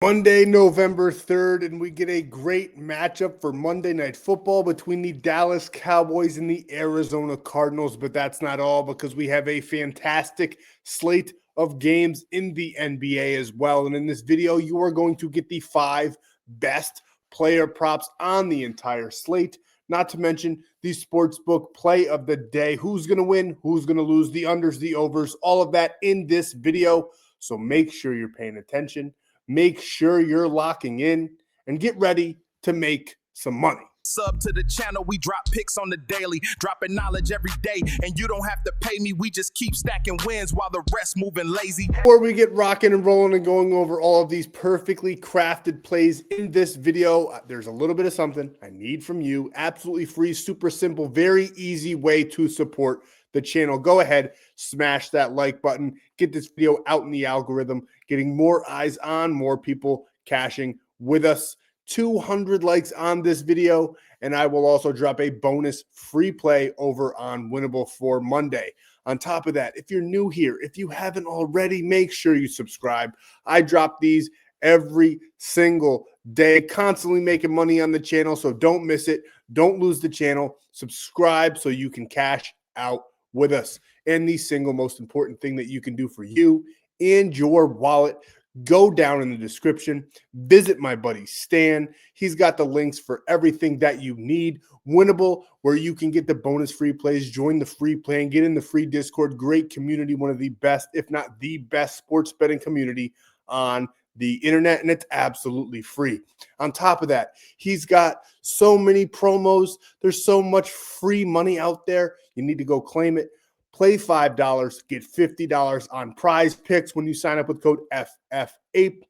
Monday, November 3rd, and we get a great matchup for Monday Night Football between the Dallas Cowboys and the Arizona Cardinals. But that's not all, because we have a fantastic slate of games in the NBA as well. And in this video, you are going to get the 5 best player props on the entire slate, not to mention the Sportsbook play of the day. Who's going to win, who's going to lose, the unders, the overs, all of that in this video. So make sure you're paying attention. Make sure you're locking in and get ready to make some money. Sub to the channel, we drop picks on the daily, dropping knowledge every day, and you don't have to pay me, we just keep stacking wins while the rest moving lazy. Before we get rocking and rolling and going over all of these perfectly crafted plays in this video, there's a little bit of something I need from you. Absolutely free, super simple, very easy way to support the channel. Go ahead, smash that like button, get this video out in the algorithm, getting more eyes on, more people cashing with us. 200 likes on this video, and I will also drop a bonus free play over on Winible for Monday. On top of that, if you're new here, if you haven't already, make sure you subscribe. I drop these every single day, constantly making money on the channel, so don't miss it. Don't lose the channel. Subscribe so you can cash out with us. And the single most important thing that you can do for you and your wallet, go down in the description, visit my buddy Stan. He's got the links for everything that you need. Winible, where you can get the bonus free plays, join the free plan, get in the free Discord. Great community, one of the best, if not the best, sports betting community on the internet, and it's absolutely free. On top of that, he's got so many promos. There's so much free money out there. You need to go claim it. Play $5, get $50 on Prizepicks when you sign up with code FFAPE.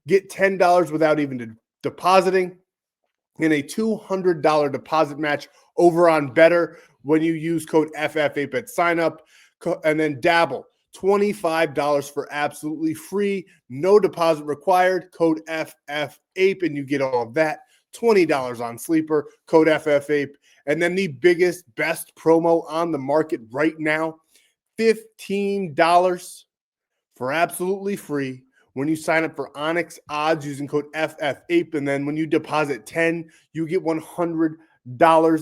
Get $10 without even depositing, and a $200 deposit match over on Betr when you use code FFAPE at sign up. And then Dabble, $25 for absolutely free, no deposit required, code FFAPE, and you get all of that. $20 on Sleeper, code FFAPE. And then the biggest, best promo on the market right now, $15 for absolutely free when you sign up for ONYX odds using code FFAPE. And then when you deposit 10, you get $100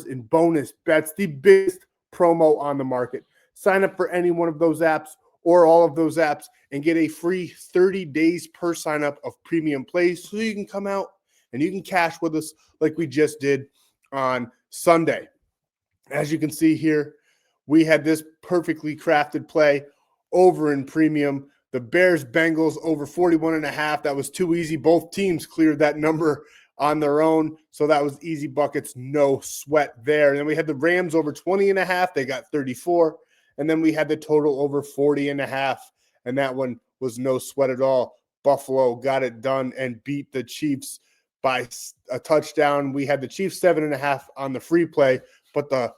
in bonus bets, the biggest promo on the market. Sign up for any one of those apps or all of those apps and get a free 30 days per sign up of premium plays, so you can come out and you can cash with us like we just did on Sunday. As you can see here, we had this perfectly crafted play over in premium. The Bears-Bengals over 41.5. That was too easy. Both teams cleared that number on their own, so that was easy buckets, no sweat there. And then we had the Rams over 20.5. They got 34. And then we had the total over 40.5, and that one was no sweat at all. Buffalo got it done and beat the Chiefs by a touchdown. We had the Chiefs 7.5 on the free play, but the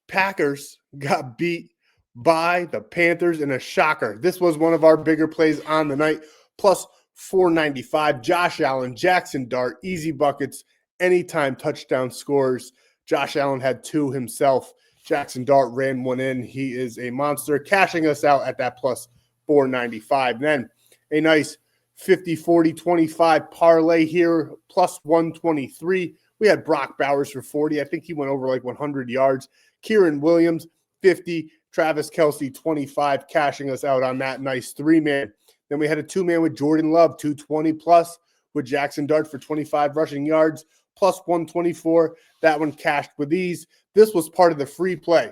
Packers got beat by the Panthers in a shocker. This was one of our bigger plays on the night, plus 495. Josh Allen, Jackson Dart, easy buckets, anytime touchdown scores. Josh Allen had 2 himself. Jackson Dart ran one in. He is a monster, cashing us out at that plus 495. Then a nice 50, 40, 25 parlay here, plus 123. We had Brock Bowers for 40. I think he went over like 100 yards. Kieran Williams, 50. Travis Kelce, 25, cashing us out on that nice 3-man. Then we had a 2-man with Jordan Love, 220 plus, with Jackson Dart for 25 rushing yards, plus 124. That one cashed with ease. This was part of the free play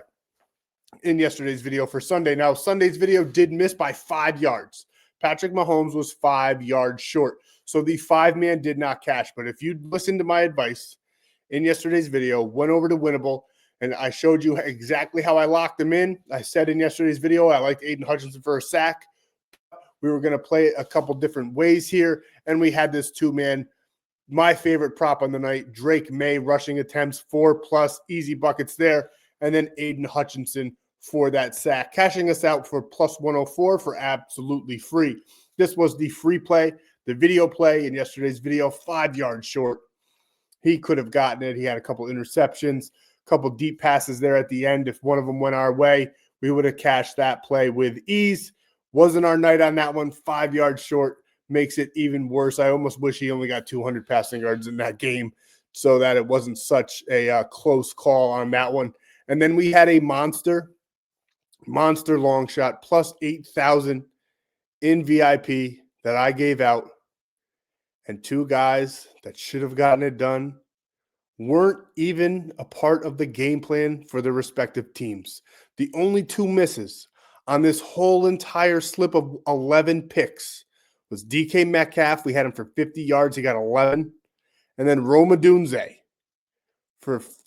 in yesterday's video for Sunday. Now, Sunday's video did miss by 5 yards. Patrick Mahomes was 5 yards short. So the 5-man did not cash. But if you listened to my advice in yesterday's video, went over to Winible, and I showed you exactly how I locked them in. I said in yesterday's video I liked Aiden Hutchinson for a sack. We were going to play it a couple different ways here, and we had this 2-man. My favorite prop on the night, Drake May rushing attempts, 4+ easy buckets there, and then Aiden Hutchinson for that sack, cashing us out for plus 104 for absolutely free. This was the free play, the video play in yesterday's video, 5 yards short. He could have gotten it. He had a couple interceptions, a couple deep passes there at the end. If one of them went our way, we would have cashed that play with ease. Wasn't our night on that one, 5 yards short. makes it even worse. I almost wish he only got 200 passing yards in that game so that it wasn't such a close call on that one. And then we had a monster long shot plus 8,000 in VIP that I gave out. And two guys that should have gotten it done weren't even a part of the game plan for their respective teams. The only two misses on this whole entire slip of 11 picks was DK Metcalf. We had him for 50 yards. He got 11. And then Roma Dunze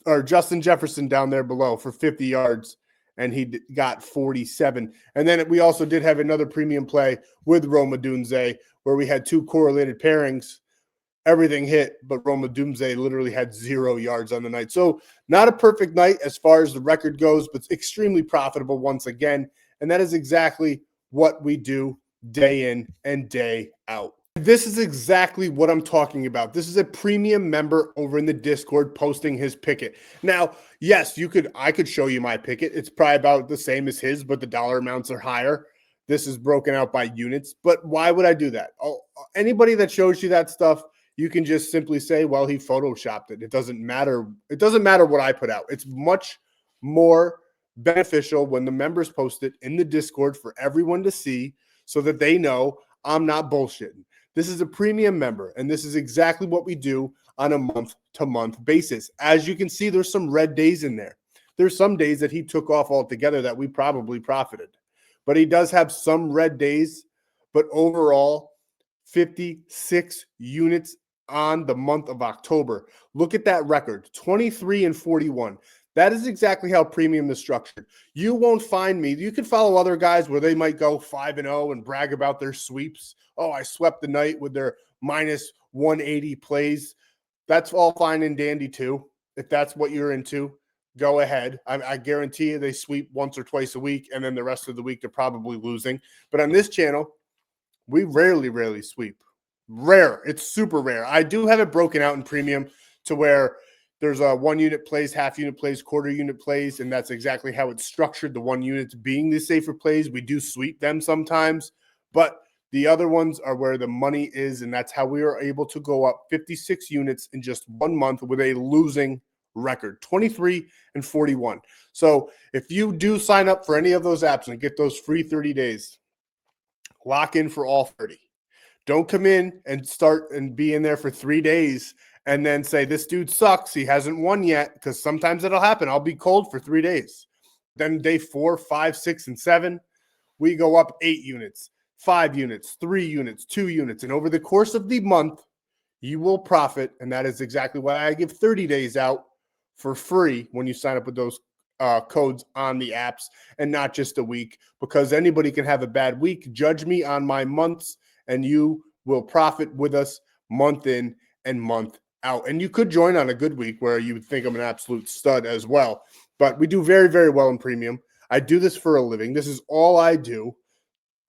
or Justin Jefferson down there below for 50 yards. And he got 47. And then we also did have another premium play with Roma Dunze where we had two correlated pairings. Everything hit, but Roma Dunze literally had 0 yards on the night. So not a perfect night as far as the record goes, but extremely profitable once again. And that is exactly what we do day in and day out. This is exactly what I'm talking about. This is a premium member over in the Discord posting his picket. Now, yes, I could show you my picket. It's probably about the same as his, but the dollar amounts are higher. This is broken out by units. But why would I do that? Anybody that shows you that stuff, you can just simply say, well, he photoshopped it. It doesn't matter. It doesn't matter what I put out. It's much more beneficial when the members post it in the Discord for everyone to see so that they know I'm not bullshitting. This is a premium member, and this is exactly what we do on a month-to-month basis. As you can see, there's some red days in there. There's some days that he took off altogether that we probably profited. But he does have some red days, but overall, 56 units on the month of October. Look at that record, 23 and 41. That is exactly how premium is structured. You won't find me. You can follow other guys where they might go 5-0 and brag about their sweeps. Oh, I swept the night with their minus 180 plays. That's all fine and dandy too. If that's what you're into, go ahead. I guarantee you they sweep once or twice a week, and then the rest of the week they're probably losing. But on this channel, we rarely sweep. Rare. It's super rare. I do have it broken out in premium to where there's a 1 unit plays, half unit plays, quarter unit plays, and that's exactly how it's structured. The 1 units being the safer plays. We do sweep them sometimes, but the other ones are where the money is, and that's how we are able to go up 56 units in just 1 month with a losing record, 23 and 41. So if you do sign up for any of those apps and get those free 30 days, lock in for all 30. Don't come in and start and be in there for 3 days and then say, this dude sucks. He hasn't won yet, because sometimes it'll happen. I'll be cold for 3 days. Then day 4, 5, 6, and 7, we go up 8 units, 5 units, 3 units, 2 units. And over the course of the month, you will profit. And that is exactly why I give 30 days out for free when you sign up with those codes on the apps, and not just a week, because anybody can have a bad week. Judge me on my months, and you will profit with us month in and month out. And you could join on a good week where you would think I'm an absolute stud as well. But we do very well in premium. I do this for a living. This is all I do.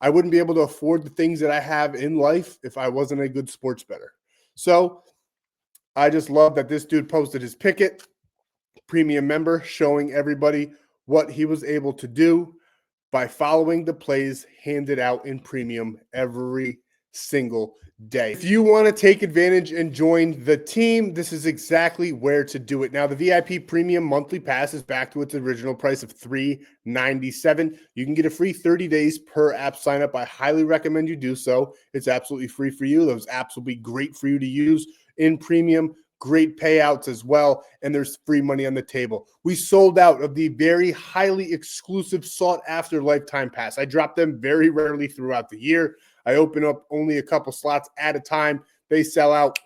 I wouldn't be able to afford the things that I have in life if I wasn't a good sports bettor. So I just love that this dude posted his picket, premium member, showing everybody what he was able to do by following the plays handed out in premium every single day. If you want to take advantage and join the team, this is exactly where to do it. Now, the VIP premium monthly pass is back to its original price of $397. You can get a free 30 days per app sign up. I highly recommend you do so. It's absolutely free for you. Those apps will be great for you to use in premium. Great payouts as well, and there's free money on the table. We sold out of the very highly exclusive sought-after lifetime pass. I drop them very rarely throughout the year. I open up only a couple slots at a time. They sell out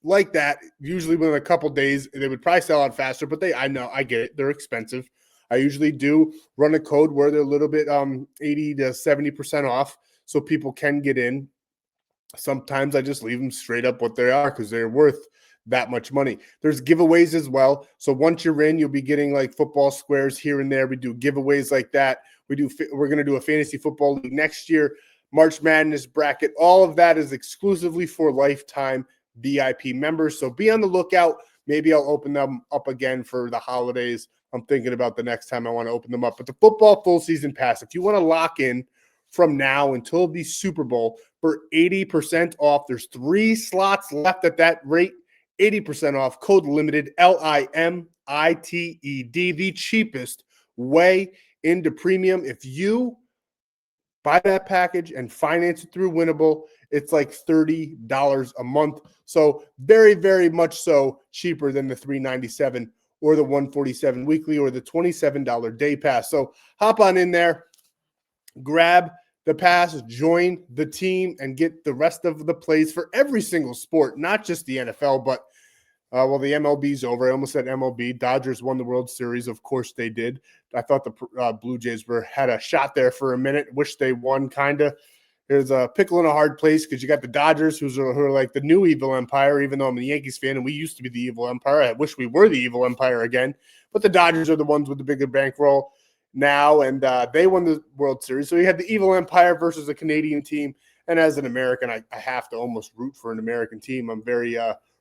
like that, usually within a couple days. They would probably sell out faster, but I know, I get it. They're expensive. I usually do run a code where they're a little bit 80 to 70% off, so people can get in. Sometimes I just leave them straight up what they are because they're worth that much money. There's giveaways as well. So once you're in, you'll be getting like football squares here and there. We do giveaways like that. We're going to do a fantasy football league next year, March Madness bracket. All of that is exclusively for lifetime VIP members. So be on the lookout. Maybe I'll open them up again for the holidays. I'm thinking about the next time I want to open them up. But the football full season pass, if you want to lock in from now until the Super Bowl, for 80% off. There's 3 slots left at that rate. 80% off. Code limited, LIMITED, the cheapest way into premium. If you buy that package and finance it through Winible, it's like $30 a month. So very, very much so cheaper than the $397 or the $147 weekly or the $27 day pass. So hop on in there, grab the pass, join the team, and get the rest of the plays for every single sport, not just the NFL, but well, the MLB's over. I almost said MLB. Dodgers won the World Series. Of course they did. I thought the Blue Jays had a shot there for a minute. Wish they won, kind of. There's a pickle in a hard place because you got the Dodgers, who are like the new evil empire, even though I'm a Yankees fan and we used to be the evil empire. I wish we were the evil empire again. But the Dodgers are the ones with the bigger bankroll now, and they won the World Series. So you had the evil empire versus a Canadian team. And as an American, I have to almost root for an American team. I'm very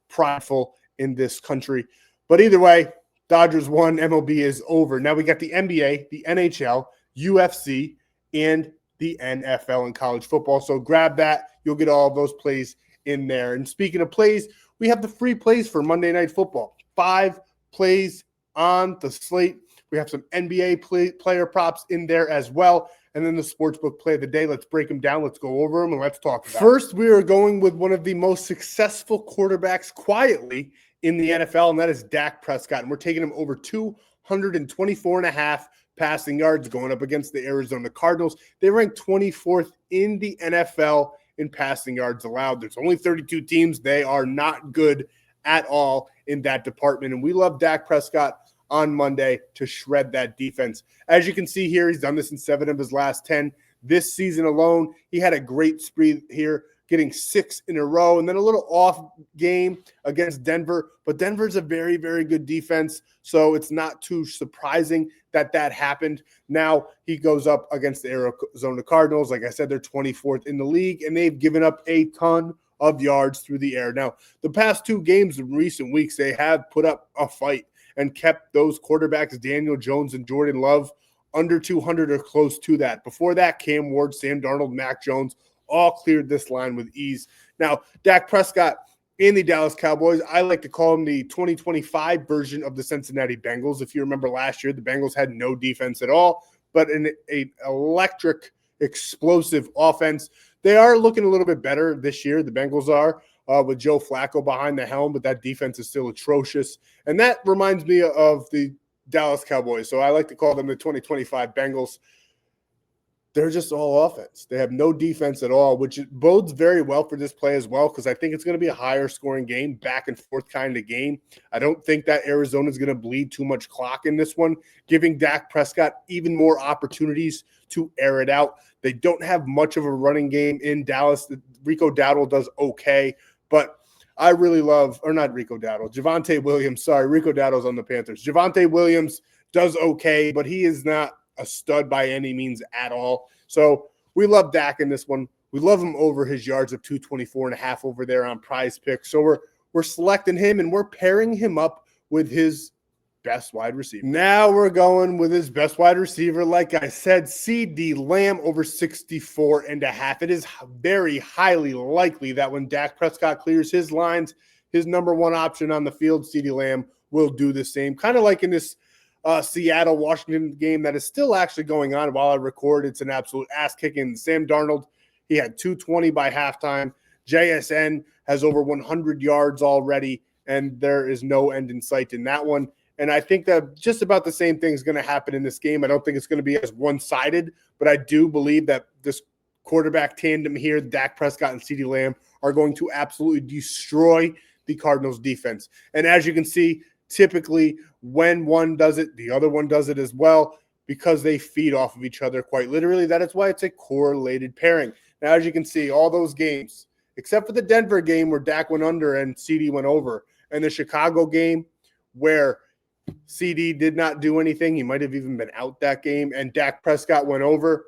prideful in this country. But either way, Dodgers won. MLB is over. Now we got the NBA, the NHL, UFC, and the NFL and college football. So grab that. You'll get all of those plays in there. And speaking of plays, we have the free plays for Monday Night Football. 5 plays on the slate. We have some NBA player props in there as well. And then the Sportsbook play of the day. Let's break them down. Let's go over them and let's talk about it. First, we are going with one of the most successful quarterbacks quietly in the NFL, and that is Dak Prescott. And we're taking him over 224.5 passing yards going up against the Arizona Cardinals. They rank 24th in the NFL in passing yards allowed. There's only 32 teams. They are not good at all in that department. And we love Dak Prescott on Monday to shred that defense. As you can see here, he's done this in 7 of his last 10. This season alone, he had a great spree here, getting 6 in a row, and then a little off game against Denver. But Denver's a very, very good defense, so it's not too surprising that happened. Now he goes up against the Arizona Cardinals. Like I said, they're 24th in the league, and they've given up a ton of yards through the air. Now, the past 2 games in recent weeks, they have put up a fight and kept those quarterbacks, Daniel Jones and Jordan Love, under 200 or close to that. Before that, Cam Ward, Sam Darnold, Mac Jones all cleared this line with ease. Now, Dak Prescott in the Dallas Cowboys, I like to call him the 2025 version of the Cincinnati Bengals. If you remember last year, the Bengals had no defense at all, but an electric, explosive offense. They are looking a little bit better this year, the Bengals are, with Joe Flacco behind the helm, but that defense is still atrocious. And that reminds me of the Dallas Cowboys. So I like to call them the 2025 Bengals. They're just all offense. They have no defense at all, which bodes very well for this play as well, because I think it's going to be a higher scoring game, back and forth kind of game. I don't think that Arizona is going to bleed too much clock in this one, giving Dak Prescott even more opportunities to air it out. They don't have much of a running game in Dallas. Rico Dowdle does okay, but I really love, or not Rico Dowdle, Javonte Williams. Sorry, Rico Dowdle's on the Panthers. Javonte Williams does okay, but he is not a stud by any means at all. So we love Dak in this one. We love him over his yards of 224.5 over there on Prizepicks. So we're selecting him, and we're pairing him up with his best wide receiver. Now we're going with his best wide receiver. Like I said, CeeDee Lamb over 64.5. It is very highly likely that when Dak Prescott clears his lines, his number one option on the field, CeeDee Lamb, will do the same. Kind of like in this Seattle-Washington game that is still actually going on while I record. It's an absolute ass-kicking. Sam Darnold, he had 220 by halftime. JSN has over 100 yards already, and there is no end in sight in that one. And I think that just about the same thing is going to happen in this game. I don't think it's going to be as one-sided, but I do believe that this quarterback tandem here, Dak Prescott and CeeDee Lamb, are going to absolutely destroy the Cardinals defense. And as you can see, typically when one does it, the other one does it as well, because they feed off of each other quite literally. That is why it's a correlated pairing. Now, as you can see, all those games, except for the Denver game where Dak went under and CD went over, and the Chicago game where CD did not do anything. He might have even been out that game, and Dak Prescott went over.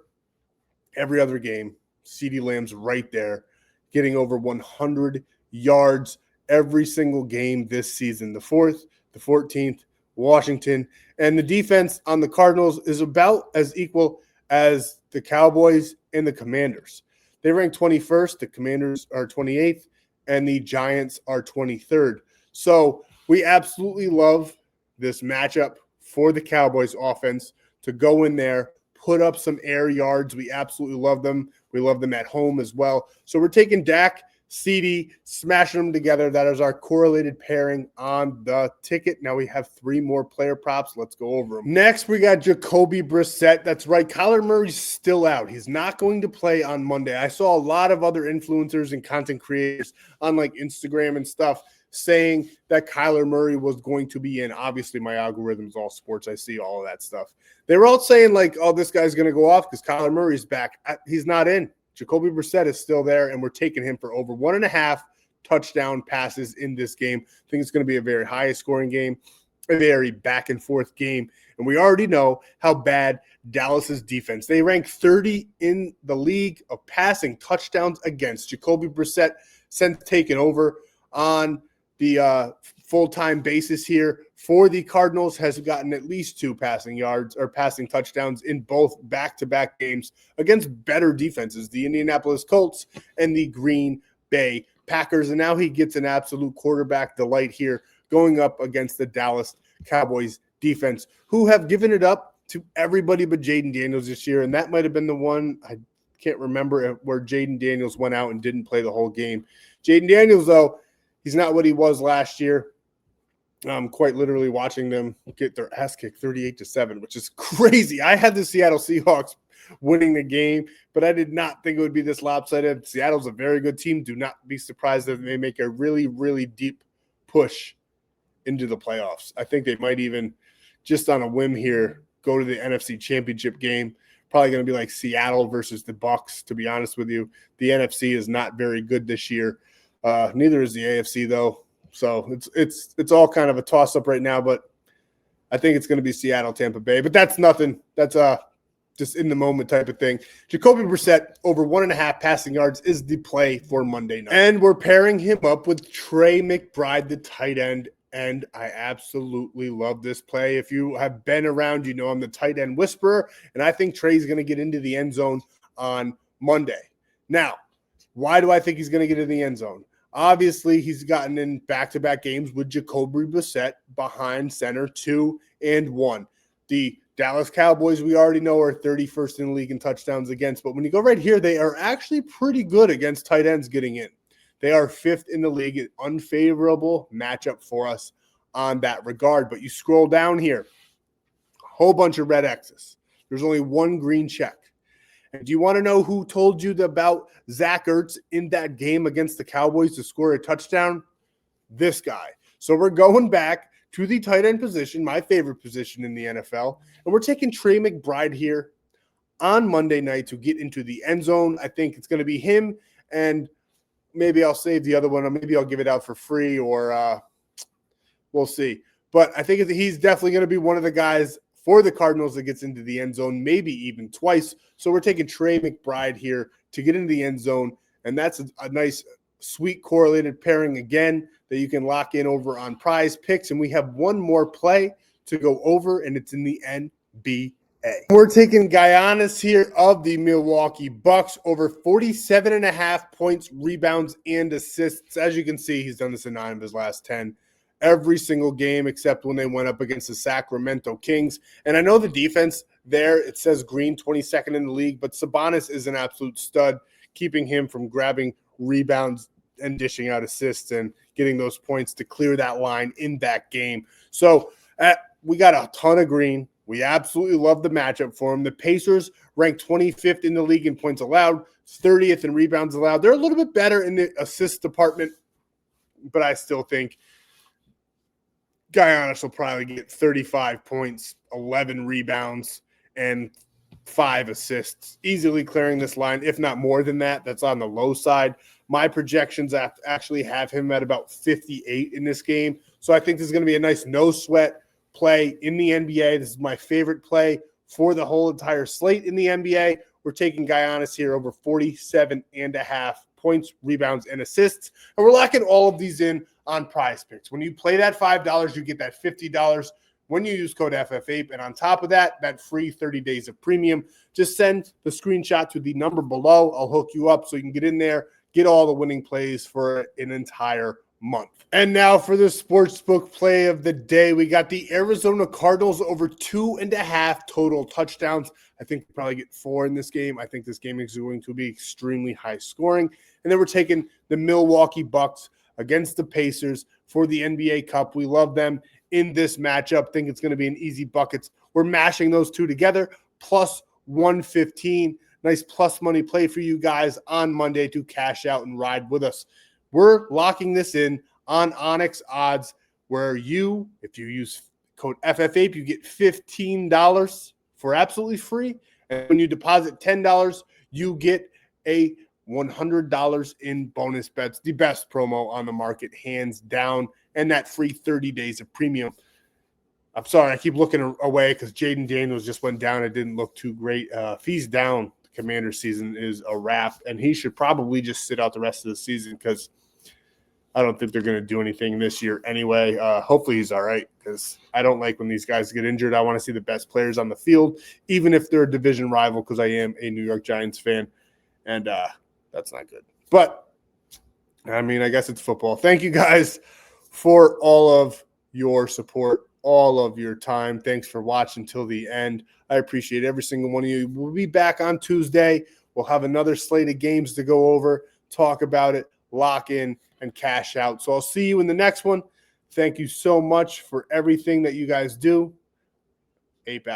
Every other game, CeeDee Lamb's right there, getting over 100 yards every single game this season. The 4th, the 14th, Washington, and the defense on the Cardinals is about as equal as the Cowboys and the Commanders. They rank 21st. The Commanders are 28th, and the Giants are 23rd. So we absolutely love this matchup for the Cowboys offense to go in there, put up some air yards. We absolutely love them. We love them at home as well. So we're taking Dak, CD, smashing them together. That is our correlated pairing on the ticket. Now we have 3 more player props. Let's go over them. Next, we got Jacoby Brissett. That's right. Kyler Murray's still out. He's not going to play on Monday. I saw a lot of other influencers and content creators on like Instagram and stuff saying that Kyler Murray was going to be in. Obviously, my algorithm is all sports. I see all of that stuff. They were all saying like, oh, this guy's going to go off because Kyler Murray's back. He's not in. Jacoby Brissett is still there, and we're taking him for over 1.5 touchdown passes in this game. I think it's going to be a very high-scoring game, a very back-and-forth game. And we already know how bad Dallas's defense. They rank 30 in the league of passing touchdowns against. Jacoby Brissett, since taking over on the full-time basis here for the Cardinals, has gotten at least 2 passing yards or passing touchdowns in both back-to-back games against better defenses, the Indianapolis Colts and the Green Bay Packers. And now he gets an absolute quarterback delight here going up against the Dallas Cowboys defense, who have given it up to everybody but Jaden Daniels this year. And that might have been the one, I can't remember, where Jaden Daniels went out and didn't play the whole game. Jaden Daniels, though, he's not what he was last year. I'm quite literally watching them get their ass kicked 38-7, which is crazy. I had the Seattle Seahawks winning the game, but I did not think it would be this lopsided. Seattle's a very good team. Do not be surprised if they make a really, really deep push into the playoffs. I think they might even, just on a whim here, go to the NFC Championship game. Probably going to be like Seattle versus the Bucs, to be honest with you. The NFC is not very good this year. Neither is the AFC, though. So it's all kind of a toss-up right now, but I think it's going to be Seattle, Tampa Bay. But that's nothing. That's just in the moment type of thing. Jacoby Brissett over 1.5 passing yards is the play for Monday night. And we're pairing him up with Trey McBride, the tight end. And I absolutely love this play. If you have been around, you know I'm the tight end whisperer. And I think Trey's going to get into the end zone on Monday. Now, why do I think he's going to get in the end zone? Obviously, he's gotten in back-to-back games with Jacoby Brissett behind center 2 and 1. The Dallas Cowboys, we already know, are 31st in the league in touchdowns against. But when you go right here, they are actually pretty good against tight ends getting in. They are 5th in the league, an unfavorable matchup for us on that regard. But you scroll down here, a whole bunch of red X's. There's only 1 green check. Do you want to know who told you about Zach Ertz in that game against the Cowboys to score a touchdown? This guy. So we're going back to the tight end position, my favorite position in the NFL, and we're taking Trey McBride here on Monday night to get into the end zone. I think it's going to be him, and maybe I'll save the other one, or maybe I'll give it out for free, or we'll see. But I think he's definitely going to be one of the guys for the Cardinals that gets into the end zone, maybe even twice. So we're taking Trey McBride here to get into the end zone, and that's a nice, sweet correlated pairing again that you can lock in over on Prizepicks. And we have one more play to go over, and it's in the NBA. We're taking Giannis here of the Milwaukee Bucks over 47.5 points, rebounds, and assists. As you can see, he's done this in 9 of his last 10. Every single game except when they went up against the Sacramento Kings. And I know the defense there, it says Green 22nd in the league, but Sabonis is an absolute stud, keeping him from grabbing rebounds and dishing out assists and getting those points to clear that line in that game. So we got a ton of Green. We absolutely love the matchup for him. The Pacers ranked 25th in the league in points allowed, 30th in rebounds allowed. They're a little bit better in the assist department, but I still think Giannis will probably get 35 points, 11 rebounds, and 5 assists, easily clearing this line, if not more than that. That's on the low side. My projections actually have him at about 58 in this game. So I think this is going to be a nice no-sweat play in the NBA. This is my favorite play for the whole entire slate in the NBA. We're taking Giannis here over 47.5 points, rebounds, and assists. And we're locking all of these in on Prizepicks. When you play that $5, you get that $50 when you use code FFAPE. And on top of that, that free 30 days of premium, just send the screenshot to the number below. I'll hook you up so you can get in there, get all the winning plays for an entire month. And now for the Sportsbook play of the day, we got the Arizona Cardinals over 2.5 total touchdowns. I think we'll probably get 4 in this game. I think this game is going to be extremely high scoring. And then we're taking the Milwaukee Bucks against the Pacers for the NBA Cup. We love them in this matchup. Think it's going to be an easy buckets. We're mashing those two together, plus 115. Nice plus money play for you guys on Monday to cash out and ride with us. We're locking this in on ONYX odds, where if you use code FFAPE, you get $15 for absolutely free. And when you deposit $10, you get a $100 in bonus bets. The best promo on the market, hands down, and that free 30 days of premium. I'm sorry, I keep looking away because Jaden Daniels just went down. It didn't look too great. If he's down, the Commander season is a wrap, and he should probably just sit out the rest of the season because I don't think they're going to do anything this year anyway. Hopefully he's all right, because I don't like when these guys get injured. I want to see the best players on the field, even if they're a division rival, because I am a New York Giants fan, and that's not good. But, I mean, I guess it's football. Thank you guys for all of your support, all of your time. Thanks for watching till the end. I appreciate every single one of you. We'll be back on Tuesday. We'll have another slate of games to go over, talk about it, lock in, and cash out. So I'll see you in the next one. Thank you so much for everything that you guys do. Ape out.